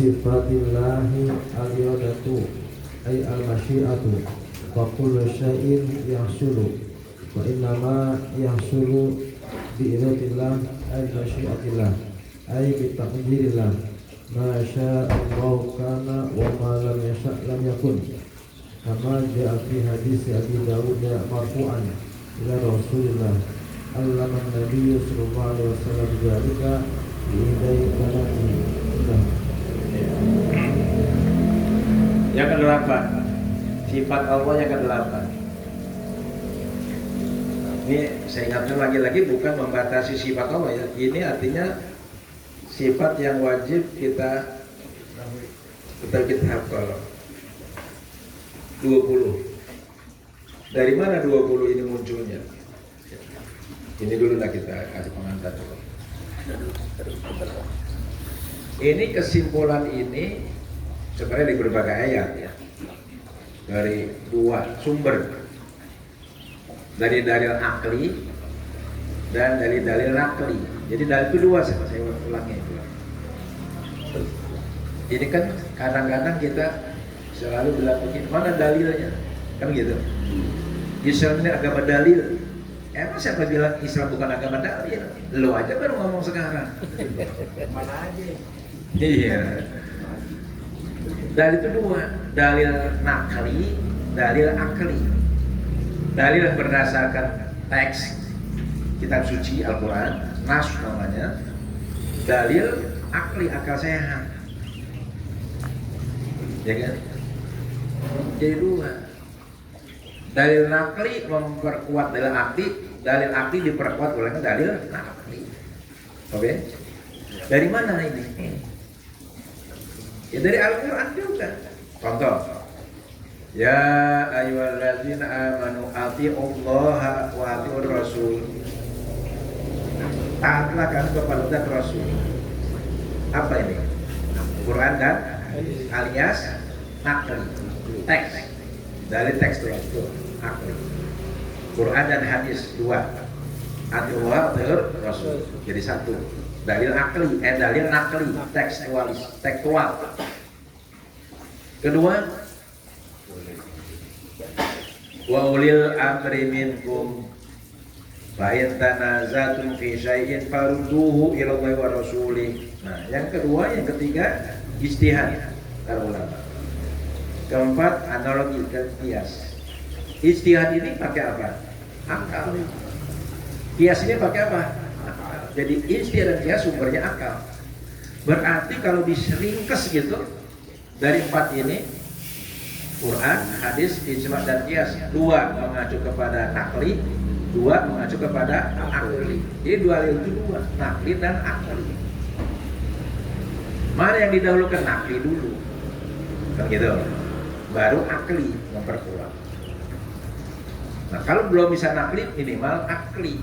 sifatillahi al-iradatu ay al-masyiatu wa kullu syai'in yahsulu wa innama yahsulu bi iratillah ay masyiatillah ay bi taqdirillah ma sya'allahu kana wa ma lam yasha' lam yakun kama ja'a fi hadis Abi Dawud marfu'an ila Rasulillah allama an-nabiy sallallahu alaihi wasallam dzalika bi idai kanati. Yang kedelapan, sifat Allah yang kedelapan. Ini saya ingatkan lagi-lagi bukan membatasi sifat Allah ya. Ini artinya sifat yang wajib kita hafal. 20. Dari mana 20 ini munculnya? Ini dulu lah kita kasih pengantar dulu. Ini kesimpulan ini sebenarnya di berbagai ayat ya, dari dua sumber, dari dalil akli dan dari dalil nakli. Jadi dalil itu dua, saya ulangi itu. Ini kan kadang-kadang kita selalu bilang begini, mana dalilnya? Kan gitu. Islam ini agama dalil. Emang siapa bilang Islam bukan agama dalil? Lo aja baru ngomong sekarang. Mana aja? Iya. Dalil itu dua, dalil nakli, dalil akli. Dalil yang berdasarkan teks kitab suci Al-Quran, nas namanya. Dalil akli, akal sehat. Ya kan? Jadi dua. Dalil nakli memperkuat dalil akli diperkuat oleh dalil nakli. Oke? Dari mana ini? Ya dari Al-Quran juga. Contoh, ya ayyuhalladzina amanu atiullaha wa atiur rasul. Taatlah kalian kepada Rasul. Apa ini? Quran dan alias akli. Teks. Dari teks itu akli. Quran dan hadis dua. Atiullah atiur rasul. Jadi satu. Dalil akli, dalil nakli, tekstual. Kedua, wa ulil amri minkum fa in tanazatum fi syai'in farudduhu ila Allah wa rasulih. Nah, yang kedua, yang ketiga ijtihad para ulama. Keempat, analogi dan kias. Ijtihad ini pakai apa? Akal. Kias ini pakai apa? Jadi ijtihad dan kias sumbernya akal. Berarti kalau diringkes gitu dari empat ini, Quran, hadis, ijma dan kias, dua mengacu kepada nakli, dua mengacu kepada akli. Jadi dua itu dua, nakli dan akli. Mana yang didahulukan? Nakli dulu, kan gitu. Baru akli memperkuat. Nah kalau belum bisa nakli, minimal akli.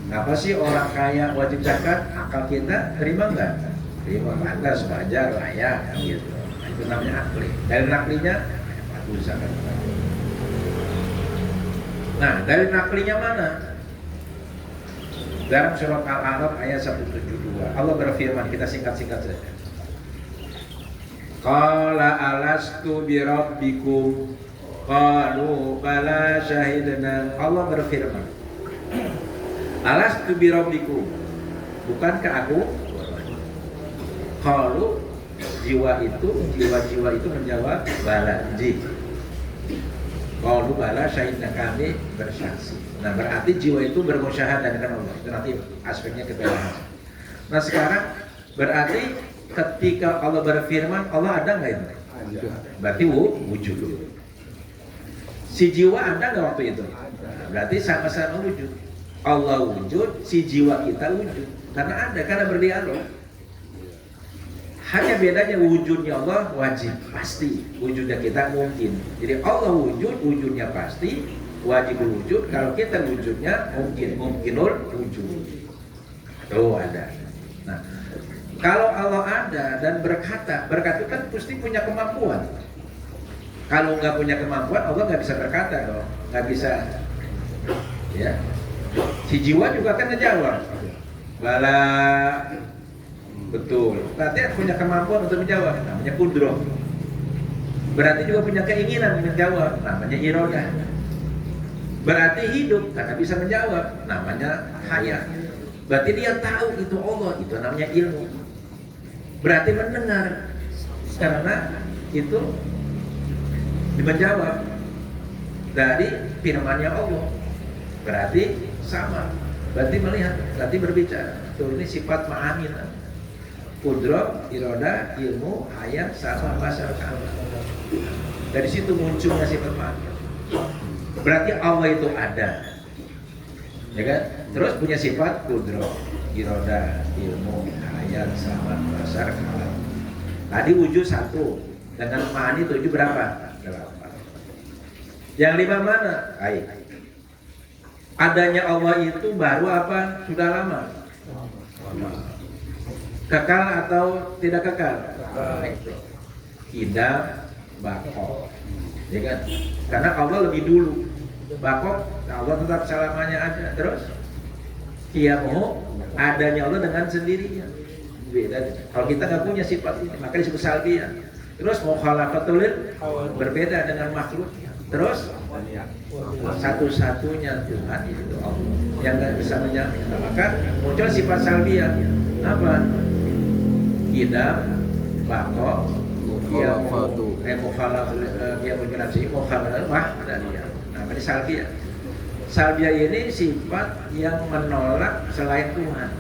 Apa sih orang kaya wajib zakat? Akal kita terima nggak? Terima, pantas, wajar, layak, gitu. Nah, itu namanya akli. Dari naklinya, patuh zakat. Nah, dari naklinya mana? Dalam surat Al-A'raf ayat 172, Allah berfirman, kita singkat-singkat saja. Qala alastu bi rabbikum qalu bala syahidna. Allah berfirman, alastu bi rabbikum, bukankah aku? Qalu, jiwa-jiwa itu menjawab bala, ji. Qalu bala syahidna, kami bersaksi. Nah, berarti jiwa itu bermusyahadah dengan Allah. Itu nanti aspeknya kita bahas. Nah, sekarang berarti ketika Allah berfirman, Allah ada nggak itu? Berarti wujud. Si jiwa ada nggak waktu itu? Berarti sama-sama wujud. Allah wujud, si jiwa kita wujud. Karena ada, karena berdialog. Hanya bedanya wujudnya Allah wajib, pasti. Wujudnya kita mungkin. Jadi Allah wujud, wujudnya pasti. Wajib wujud, kalau kita wujudnya mungkinul wujud. Tuh ada. Nah, kalau Allah ada dan berkata itu kan pasti punya kemampuan. Kalau nggak punya kemampuan, Allah nggak bisa berkata dong, nggak bisa. Ya, si jiwa juga kan ngejawab. Bala, Betul. Berarti punya kemampuan untuk menjawab, namanya kudroh. Berarti juga punya keinginan menjawab, namanya irodah. Berarti hidup karena bisa menjawab, namanya hayat. Berarti dia tahu itu Allah, itu namanya ilmu. Berarti mendengar karena itu menjawab dari firman-Nya Allah. Berarti sama. Berarti melihat, berarti berbicara. Tuh, ini sifat ma'amin. Kudroh, irodah, ilmu, hayat, sama, basar, kalam. Dari situ munculnya sifat ma'amin. Berarti Allah itu ada, ya kan? Terus punya sifat kudroh, irodah, ilmu, hayat, sama, basar, kalam. Tadi wujud 1, dengan ma'ani 7 berapa? 8. Yang 5 mana? Baik. Adanya Allah itu baru apa? Sudah lama? Kekal atau tidak kekal? Tidak bakok, ya kan? Karena Allah lebih dulu. Bakok, Allah tetap selamanya ada. Terus kiamu adanya Allah dengan sendirinya. Beda. Kalau kita nggak punya sifat ini, maka disebut salbiyah. Terus mukhalafatul berbeda dengan makhluk. Terus satu-satunya Tuhan itu Allah yang nggak bisa menjamin. Maka muncul sifat salbiyah. Apa? Tidak bakok, mukhalafatu, dia bergenerasi mukhalafah dari dia. Namanya salbiyah. Salbiyah ini sifat yang menolak selain Tuhan.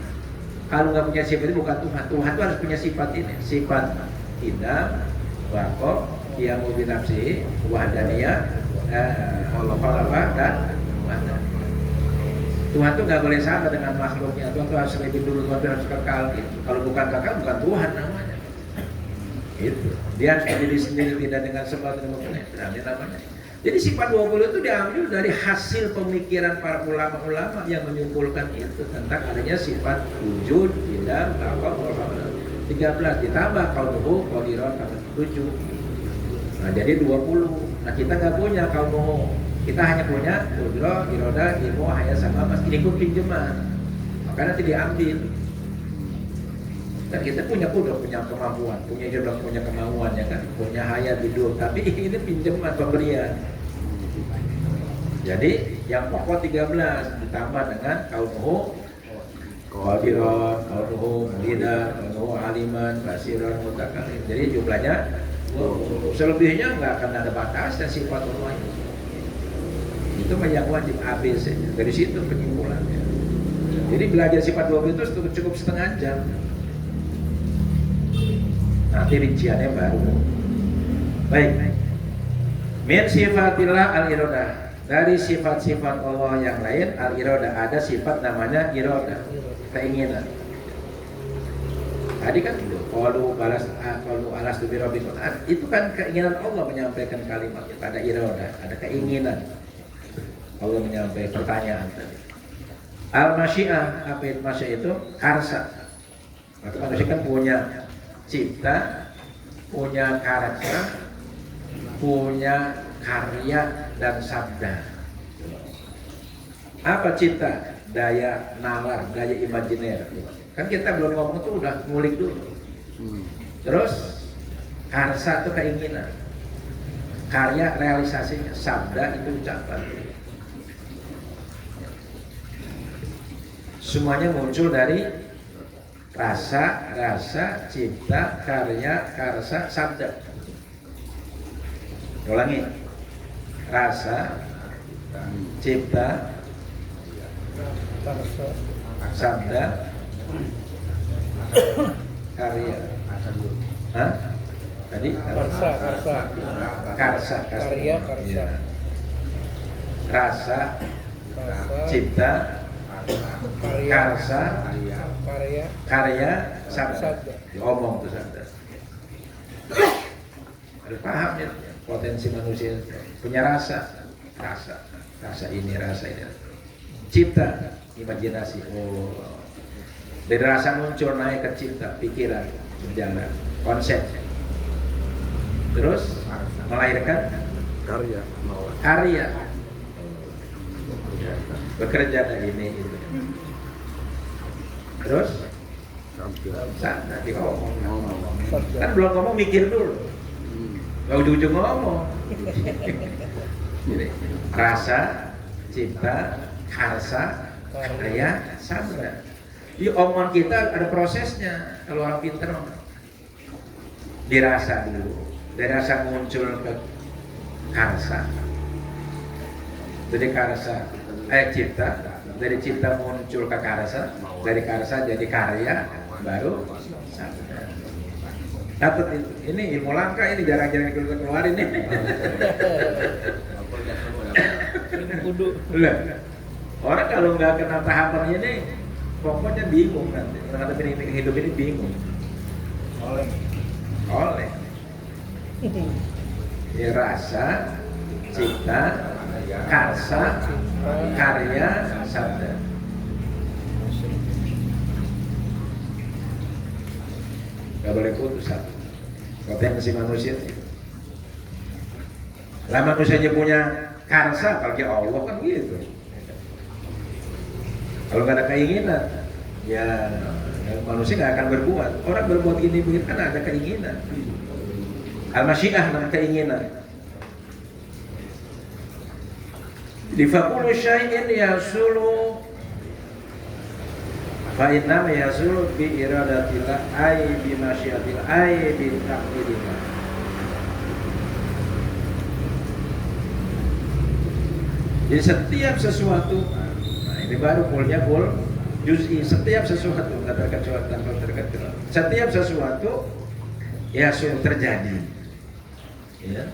Kalau nggak punya sifat itu bukan Tuhan. Tuhan itu harus punya sifat ini. Sifat tidak bakok, dia mau binafsi, wahdaniyah, mukhalafah dan wahdaniyah. Tuhan itu nggak boleh sama dengan makhluknya. Tuhan itu harus lebih dulu, Tuhan harus kekal. Gitu. Kalau bukan kekal, bukan Tuhan namanya. Itu. Dia harus berdiri sendiri, tidak dengan sebab dan ini namanya. Jadi sifat 20 itu diambil dari hasil pemikiran para ulama-ulama yang menyimpulkan itu tentang adanya sifat wujud, tidak, bakok, 13 ditambah qauluhu qadiran 7. Nah jadi 20. Nah kita nggak punya qauluhu. Kita hanya punya kudroh, irodah, ilmu, hayat, sama mas. Ini pun pinjaman, maka nanti diambil. Dan kita punya kudroh, punya kemampuan, punya irodah, punya kemauan, ya kan, punya hayat hidup. Tapi ini pinjaman, pemberian. Jadi yang pokok 13 ditambah dengan qauluhu qadiran, qauluhu mulidan, qauluhu aliman, basiran, mutakalim. Jadi jumlahnya selebihnya nggak akan ada batas dan sifat Allah itu yang wajib ABC. Dari situ penyimpulannya. Jadi belajar sifat 20 itu cukup setengah jam. Nanti rinciannya baru. Baik. Min sifatillah al-iradah. Dari sifat-sifat Allah yang lain al-iradah, ada sifat namanya iradah, keinginan. Tadi kan qalu alas bi rabbikum. Itu kan keinginan Allah menyampaikan kalimat. Ada iradah, ada keinginan. Allah menyampaikan pertanyaan tadi. Al-masyiah, apa itu masyiah itu? Karsa. Maka manusia kan punya cipta, punya karsa, punya karya dan sabda. Apa cipta? Daya nalar, daya imajiner. Kan kita belum ngomong tuh udah ngulik dulu. Terus karsa itu keinginan, karya realisasinya, sabda itu ucapan. Semuanya muncul dari rasa, cipta, karya, karsa, sabda. Ulangi. Rasa, cipta, sabda, karya. Hah? Tadi? Karsa. Karya, karsa. Ya. Rasa, cipta, karsa, karya, sabda. Omong tuh sabda. Harus paham ya potensi manusia punya rasa ini, rasa ini. Cipta, imajinasi. Oh, dari rasa muncul naik ke cipta, pikiran, berjalan, konsep. Terus melahirkan karya. Bekerja dari ini itu. Terus Sana diomong. Kan belum ngomong mikir dulu. Gak ujung-ujung ngomong. Jadi, rasa, cipta, karsa, karya, sabda. Di omongan kita ada prosesnya. Kalau orang pintar dirasa dulu. Dari rasa muncul ke karsa. Dari karsa, cipta. Dari cipta muncul ke karsa. Dari karsa jadi karya, baru sabda. Dapat itu. Ini ilmu langka, ini jarang-jarang keluarin ini. Orang kalau nggak kenal tahapan ini, pokoknya bingung nanti. Orang hidup ini bingung. Oleh. Ya, rasa, cipta, karsa, karya, sabda. Gak boleh putus satu. Potensi manusia itu. Lah manusianya punya karsa, apalagi Allah kan gitu. Kalau nggak ada keinginan, ya manusia nggak akan berbuat. Orang berbuat gini begitu kan ada keinginan. Al-masyiah namanya keinginan. Di fakulu syai'in yasulu fa inna yasulu bi iradatillah ay bi masyiatillah ay bi taqdirillah. Jadi setiap sesuatu, nah ini baru kulnya kul juz'i, setiap sesuatu nggak terkecuali tanpa terkecuali. Setiap sesuatu ya sudah terjadi, ya.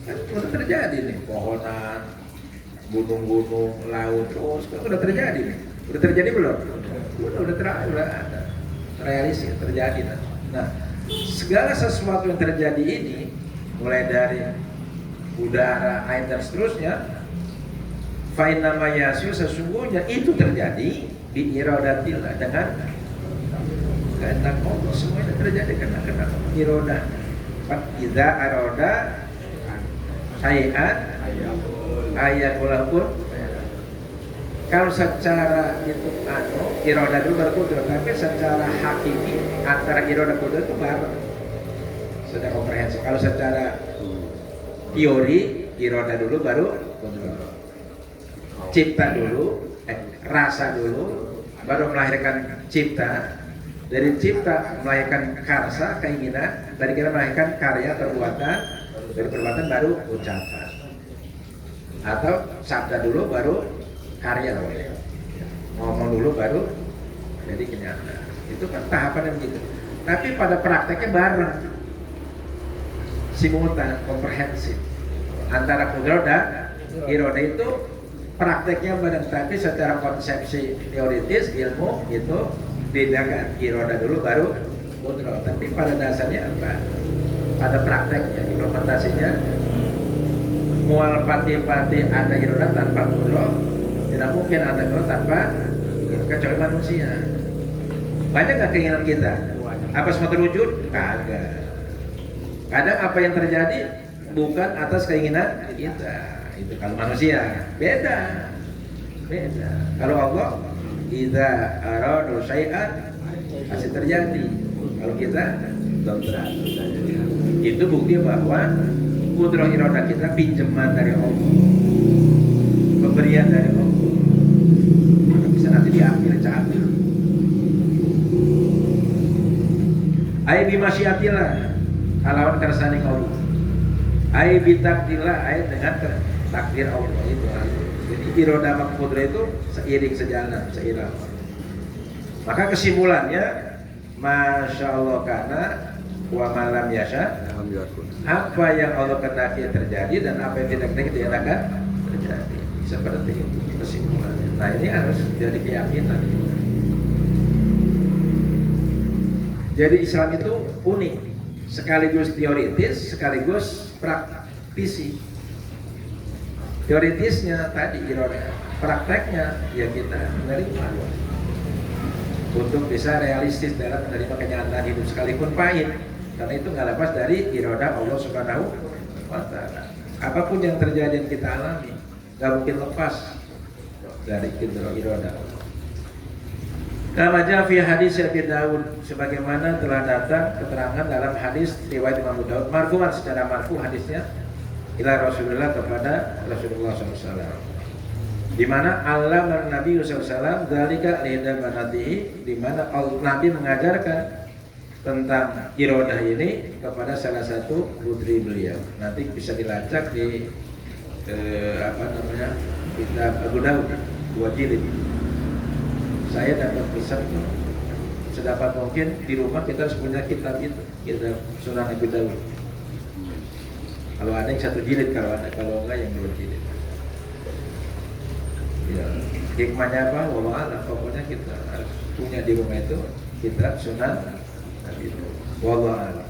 Kan sudah terjadi nih, pohonan, gunung-gunung, laut, terus kan udah terjadi nih. Udah terjadi belum? Udah ada, realistis terjadi. Nah, segala sesuatu yang terjadi ini, mulai dari udara, air dan seterusnya, fa'in nama yasu sesungguhnya itu terjadi di iradatillah dengan kehendak Allah. Semuanya terjadi karena iradah. Idza arada syai'an ayakulahun. Kalau secara itu iradah dulu baru kudrat, tapi secara hakiki antara iradah kudrat itu bareng. Sudah komprehensif. Kalau secara teori, iroda dulu baru kontrol. Cipta dulu, rasa dulu, baru melahirkan cipta. Dari cipta melahirkan karsa, keinginan. Dari kita melahirkan karya, perbuatan. Dari perbuatan baru ucapan. Atau sabda dulu baru karya. Ngomong dulu baru jadi kenyataan. Itu kan tahapan yang begitu. Tapi pada prakteknya bareng, simultan, komprehensif antara kudrat dan iroda. Itu prakteknya bareng, tapi secara konsepsi teoritis ilmu itu bedakan. Iroda dulu baru kudrat, tapi pada dasarnya apa? Pada prakteknya, implementasinya mual pati-pati ada iroda tanpa kudrat, tidak mungkin ada kudrat tanpa kecuali manusia. Banyak nggak keinginan kita? Apa semua terwujud? Kagak. Kadang apa yang terjadi bukan atas keinginan kita. Itu kalau manusia beda. Kalau Allah, idza aradu syai'an pasti terjadi. Kalau kita belum terjadi. Itu bukti bahwa kudrah iradah kita pinjaman dari Allah, pemberian dari Allah. Maka bisa nanti diambil cabut. Ai bi masyiatillah, alawan kersane Allah. Ai bi takdirlah, ai dengan takdir Allah itu. Jadi iradah sama kudrah itu seiring sejalan, seiring. Maka kesimpulannya, masya Allah kana wa malam yasha, apa yang Allah kehendaki terjadi dan apa yang tidak kehendaki tidak akan terjadi. Seperti itu kesimpulannya. Nah ini harus jadi keyakinan. Jadi Islam itu unik, sekaligus teoritis, sekaligus praktisi. Teoritisnya tadi iradah, prakteknya ya kita menerima untuk bisa realistis dalam menerima kenyataan hidup sekalipun pahit, karena itu nggak lepas dari iradah Allah Subhanahu wa Ta'ala. Apapun yang terjadi yang kita alami nggak mungkin lepas dari iradah Allah. Kama jaa fi hadis Abi Daud, sebagaimana telah datang keterangan dalam hadis riwayat Imam Abu Daud marfu'an, secara marfu hadisnya ila Rasulullah, kepada Rasulullah SAW, di mana Allah Nabi SAW dzalika lidah banatihi, di mana Nabi mengajarkan tentang irodah ini kepada salah satu putri beliau. Nanti bisa dilacak di kitab Abu Daud 2 jilid. Saya dapat pesan sedapat mungkin di rumah kita harus punya kitab itu, kitab Sunan Abu Daud. Kalau ada yang 1 jilid, kalau enggak yang 2 jilid. Ya, hikmahnya apa? Wallahu a'lam. Pokoknya kita harus punya di rumah itu kitab Sunan Abu Daud. Wallahu a'lam.